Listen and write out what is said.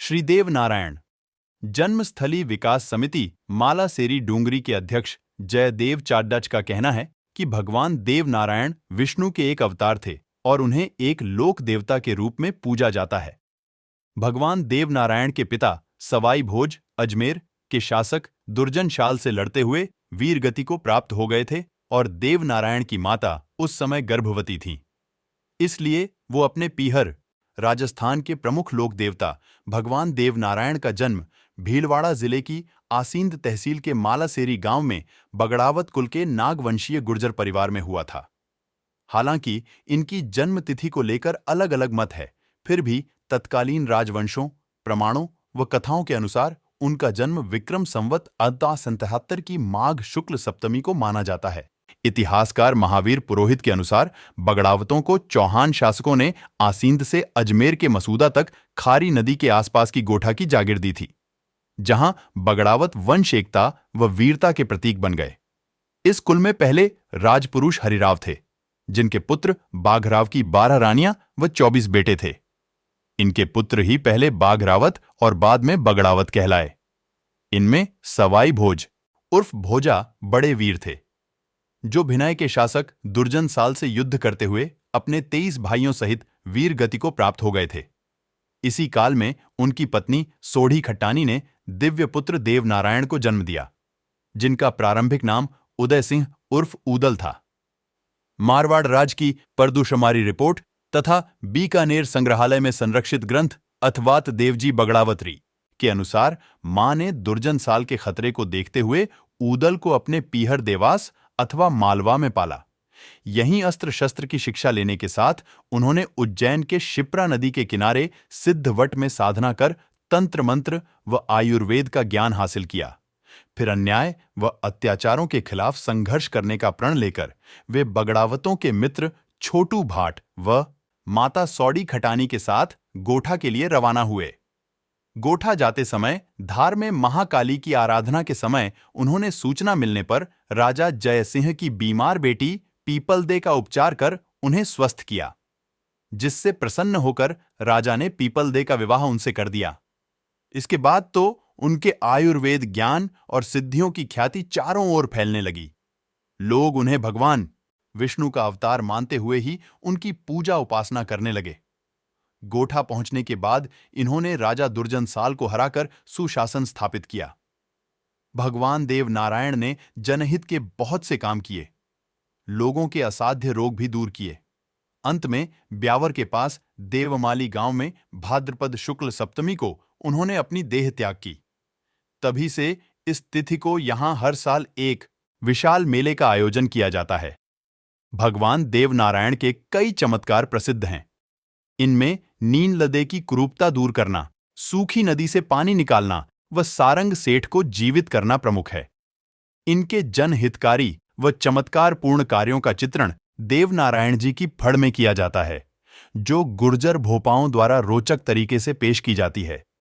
श्रीदेव नारायण जन्मस्थली विकास समिति मालासेरी डूंगरी के अध्यक्ष जयदेव चाड्डच का कहना है कि भगवान देव नारायण विष्णु के एक अवतार थे और उन्हें एक लोक देवता के रूप में पूजा जाता है। भगवान देव नारायण के पिता सवाई भोज अजमेर के शासक दुर्जनशाल से लड़ते हुए वीरगति को प्राप्त हो गए थे और देव नारायण की माता उस समय गर्भवती थीं। इसलिए वो अपने पीहर राजस्थान के प्रमुख लोक देवता भगवान देव नारायण का जन्म भीलवाड़ा जिले की आसींद तहसील के मालासेरी गांव में बगड़ावत कुल के नागवंशीय गुर्जर परिवार में हुआ था। हालांकि इनकी जन्म तिथि को लेकर अलग अलग मत है, फिर भी तत्कालीन राजवंशों, प्रमाणों व कथाओं के अनुसार उनका जन्म विक्रम संवत 1877 की माघ शुक्ल सप्तमी को माना जाता है। इतिहासकार महावीर पुरोहित के अनुसार बगड़ावतों को चौहान शासकों ने आसींद से अजमेर के मसूदा तक खारी नदी के आसपास की गोठा की जागीर दी थी, जहां बगड़ावत वंश एकता व वीरता के प्रतीक बन गए। इस कुल में पहले राजपुरुष हरिराव थे, जिनके पुत्र बाघराव की 12 रानियां व 24 बेटे थे। इनके पुत्र ही पहले बाघरावत और बाद में बगड़ावत कहलाए। इनमें सवाई भोज उर्फ भोजा बड़े वीर थे, जो भिनय के शासक दुर्जनसाल से युद्ध करते हुए अपने 23 भाइयों सहित वीर गति को प्राप्त हो गए थे। इसी काल में उनकी पत्नी सोढ़ी खट्टानी ने दिव्य पुत्र देव नारायण को जन्म दिया, जिनका प्रारंभिक नाम उदय सिंह उर्फ ऊदल था। मारवाड़ राज की परदुशमारी रिपोर्ट तथा बीकानेर संग्रहालय में संरक्षित ग्रंथ अथवात देवजी बगड़ावतरी के अनुसार मां ने दुर्जनसाल के खतरे को देखते हुए ऊदल को अपने पीहर देवास अथवा मालवा में पाला। यहीं अस्त्र शस्त्र की शिक्षा लेने के साथ उन्होंने उज्जैन के शिप्रा नदी के किनारे सिद्धवट में साधना कर तंत्र मंत्र व आयुर्वेद का ज्ञान हासिल किया। फिर अन्याय व अत्याचारों के खिलाफ संघर्ष करने का प्रण लेकर वे बगड़ावतों के मित्र छोटू भाट व माता सौड़ी खटानी के साथ गोठा के लिए रवाना हुए। गोठा जाते समय धार में महाकाली की आराधना के समय उन्होंने सूचना मिलने पर राजा जयसिंह की बीमार बेटी पीपलदे का उपचार कर उन्हें स्वस्थ किया, जिससे प्रसन्न होकर राजा ने पीपलदे का विवाह उनसे कर दिया। इसके बाद तो उनके आयुर्वेद ज्ञान और सिद्धियों की ख्याति चारों ओर फैलने लगी। लोग उन्हें भगवान विष्णु का अवतार मानते हुए ही उनकी पूजा उपासना करने लगे। गोठा पहुंचने के बाद इन्होंने राजा दुर्जनसाल को हराकर सुशासन स्थापित किया। भगवान देव नारायण ने जनहित के बहुत से काम किए, लोगों के असाध्य रोग भी दूर किए। अंत में ब्यावर के पास देवमाली गांव में भाद्रपद शुक्ल सप्तमी को उन्होंने अपनी देह त्याग की। तभी से इस तिथि को यहां हर साल एक विशाल मेले का आयोजन किया जाता है। भगवान देव नारायण के कई चमत्कार प्रसिद्ध हैं। इनमें नीन लदे की कुरूपता दूर करना, सूखी नदी से पानी निकालना व सारंग सेठ को जीवित करना प्रमुख है। इनके जनहितकारी व चमत्कारपूर्ण कार्यों का चित्रण देव नारायण जी की फड़ में किया जाता है, जो गुर्जर भोपाओं द्वारा रोचक तरीके से पेश की जाती है।